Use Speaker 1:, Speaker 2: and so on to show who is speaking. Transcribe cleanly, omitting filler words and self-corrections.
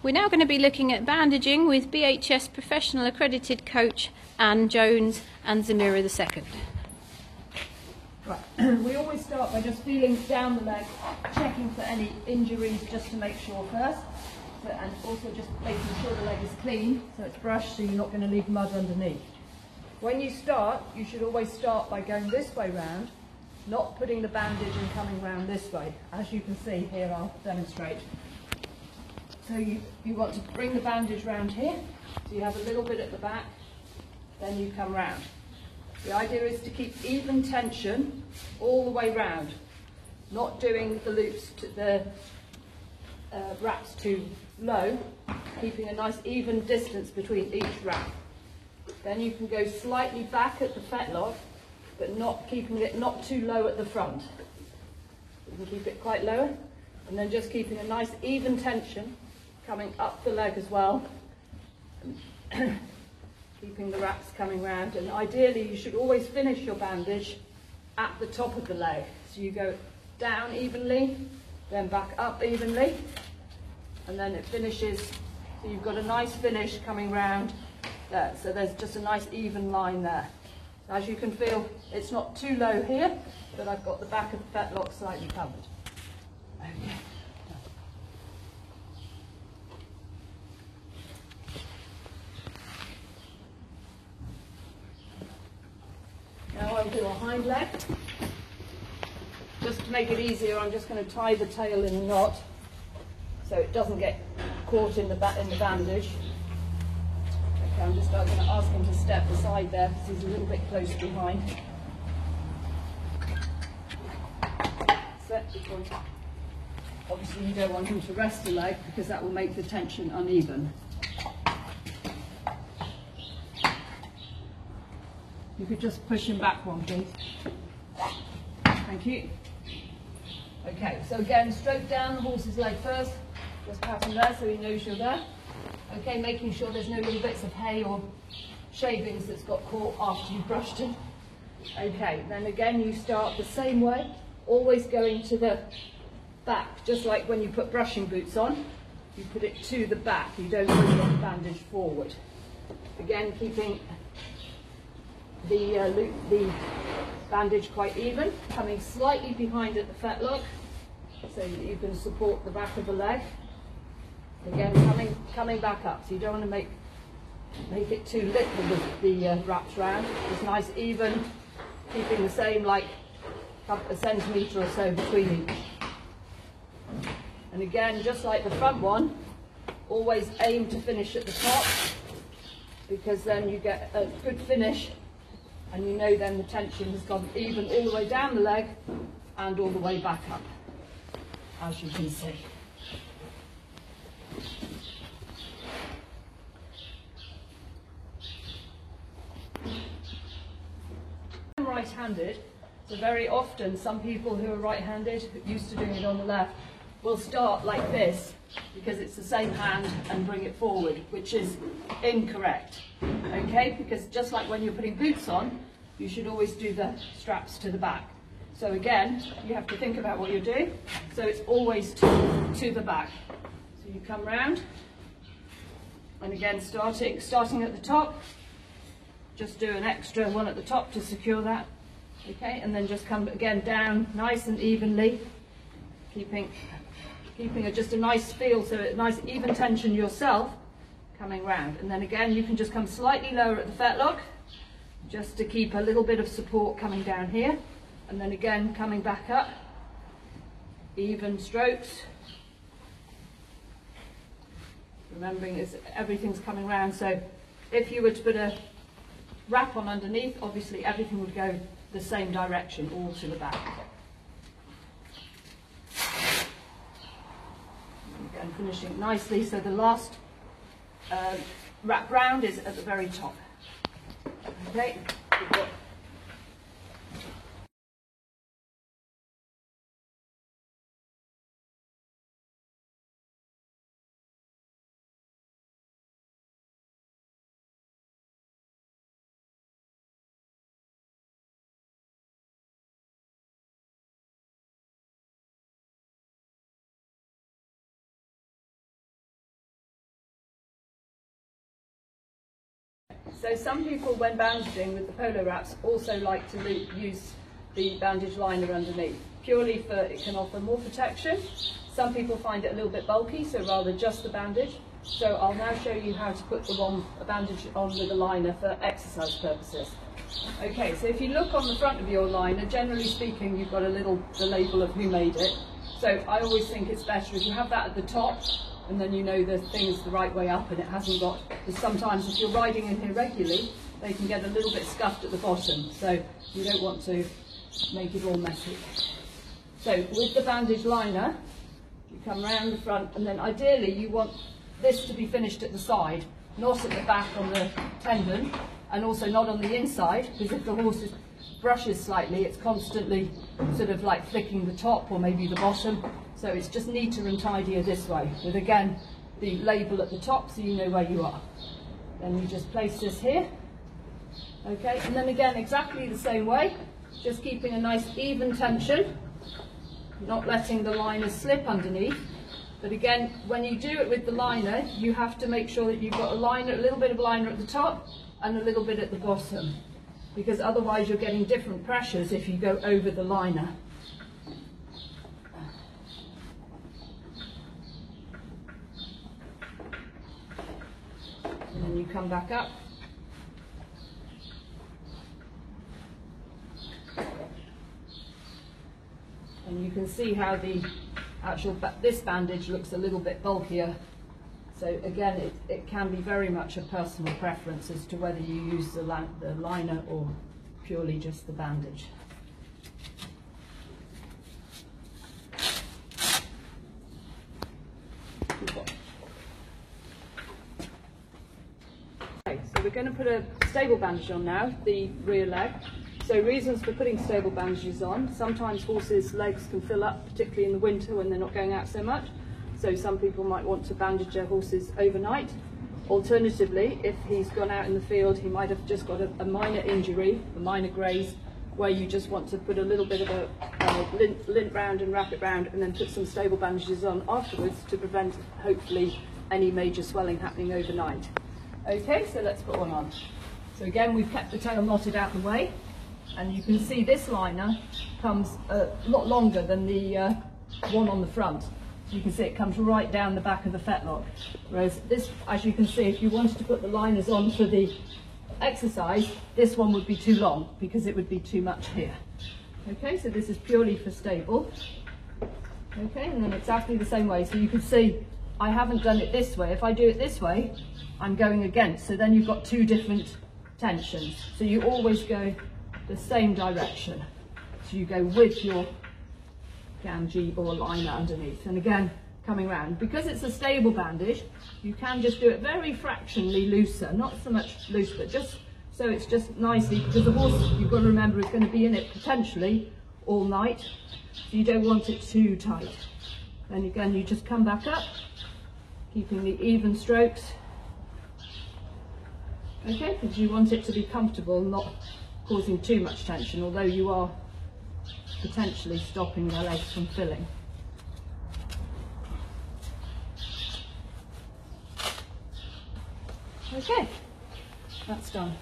Speaker 1: We're now going to be looking at bandaging with BHS Professional Accredited Coach Anne Jones and Zamira II.
Speaker 2: Right. We always start by just feeling down the leg, checking for any injuries just to make sure first, and also just making sure the leg is clean, so it's brushed so you're not going to leave mud underneath. When you start, you should always start by going this way round, not putting the bandage and coming round this way. As you can see here, I'll demonstrate. So you want to bring the bandage round here, so you have a little bit at the back, then you come round. The idea is to keep even tension all the way round, not doing the loops to the wraps too low, keeping a nice even distance between each wrap. Then you can go slightly back at the fetlock, but not keeping it not too low at the front. You can keep it quite low, and then just keeping a nice even tension coming up the leg as well, keeping the wraps coming round. And ideally you should always finish your bandage at the top of the leg, so you go down evenly, then back up evenly, and then it finishes, so you've got a nice finish coming round there. So there's just a nice even line there. As you can feel, it's not too low here, but I've got the back of the fetlock slightly covered. Okay. Now I'll do a hind leg. Just to make it easier, I'm just going to tie the tail in a knot so it doesn't get caught in the bandage. Okay, I'm going to ask him to step aside there because he's a little bit close behind. Set, because obviously you don't want him to rest the leg because that will make the tension uneven. You could just push him back one, please. Thank you. Okay, so again, stroke down the horse's leg first. Just pat him there so he knows you're there. Okay, making sure there's no little bits of hay or shavings that's got caught after you've brushed him. Okay, then again you start the same way, always going to the back, just like when you put brushing boots on. You put it to the back, you don't bring the bandage forward. Again, keeping the bandage quite even, coming slightly behind at the fetlock so that you can support the back of the leg. Again, coming back up, so you don't want to make it too little with the wraps round. Just nice even, keeping the same like a centimetre or so between each. And again, just like the front one, always aim to finish at the top, because then you get a good finish. And you know then the tension has gone even all the way down the leg and all the way back up, as you can see. I'm right-handed, so very often some people who are right-handed, used to doing it on the left, will start like this because it's the same hand and bring it forward, which is incorrect. Okay, because just like when you're putting boots on, you should always do the straps to the back. So again, you have to think about what you're doing. So it's always to the back. So you come round, and again starting at the top, just do an extra one at the top to secure that. Okay, and then just come again down nice and evenly, keeping just a nice feel, so a nice even tension yourself coming round. And then again you can just come slightly lower at the fetlock just to keep a little bit of support coming down here, and then again coming back up, even strokes, remembering everything's coming round. So if you were to put a wrap on underneath, obviously everything would go the same direction, all to the back. And finishing nicely, so the last wrap round is at the very top. Okay. So some people, when bandaging with the polo wraps, also like to use the bandage liner underneath, purely for it can offer more protection. Some people find it a little bit bulky, so rather just the bandage. So I'll now show you how to put a bandage on with a liner for exercise purposes. Okay, so if you look on the front of your liner, generally speaking, you've got the label of who made it. So I always think it's better if you have that at the top, and then you know the thing's the right way up and it hasn't got, because sometimes if you're riding in here regularly, they can get a little bit scuffed at the bottom, so you don't want to make it all messy. So with the bandage liner, you come round the front, and then ideally you want this to be finished at the side, not at the back on the tendon, and also not on the inside, because if the horse brushes slightly, it's constantly sort of like flicking the top or maybe the bottom. So it's just neater and tidier this way, with again the label at the top so you know where you are. Then you just place this here. Okay, and then again exactly the same way, just keeping a nice even tension, not letting the liner slip underneath. But again, when you do it with the liner, you have to make sure that you've got a little bit of liner at the top and a little bit at the bottom, because otherwise you're getting different pressures if you go over the liner. And then you come back up. And you can see how the this bandage looks a little bit bulkier. So again, it can be very much a personal preference as to whether you use the liner or purely just the bandage. Okay, so we're going to put a stable bandage on now, the rear leg. So reasons for putting stable bandages on: sometimes horses' legs can fill up, particularly in the winter when they're not going out so much. So some people might want to bandage their horses overnight. Alternatively, if he's gone out in the field, he might have just got a minor injury, a minor graze, where you just want to put a little bit of a lint round and wrap it round, and then put some stable bandages on afterwards to prevent, hopefully, any major swelling happening overnight. Okay, so let's put one on. So again, we've kept the tail knotted out the way, and you can see this liner comes a lot longer than the one on the front. So you can see it comes right down the back of the fetlock. Whereas this, as you can see, if you wanted to put the liners on for the exercise, this one would be too long because it would be too much here. Okay, so this is purely for stable. Okay, and then exactly the same way. So you can see I haven't done it this way. If I do it this way, I'm going against. So then you've got two different tensions. So you always go the same direction. So you go with your gamgee or liner underneath, and again coming round. Because it's a stable bandage, you can just do it very fractionally looser, not so much loose, but just so it's just nicely, because the horse, you've got to remember, is going to be in it potentially all night, so you don't want it too tight. Then again you just come back up, keeping the even strokes, okay, because you want it to be comfortable, not causing too much tension, although you are potentially stopping their legs from filling. Okay, that's done.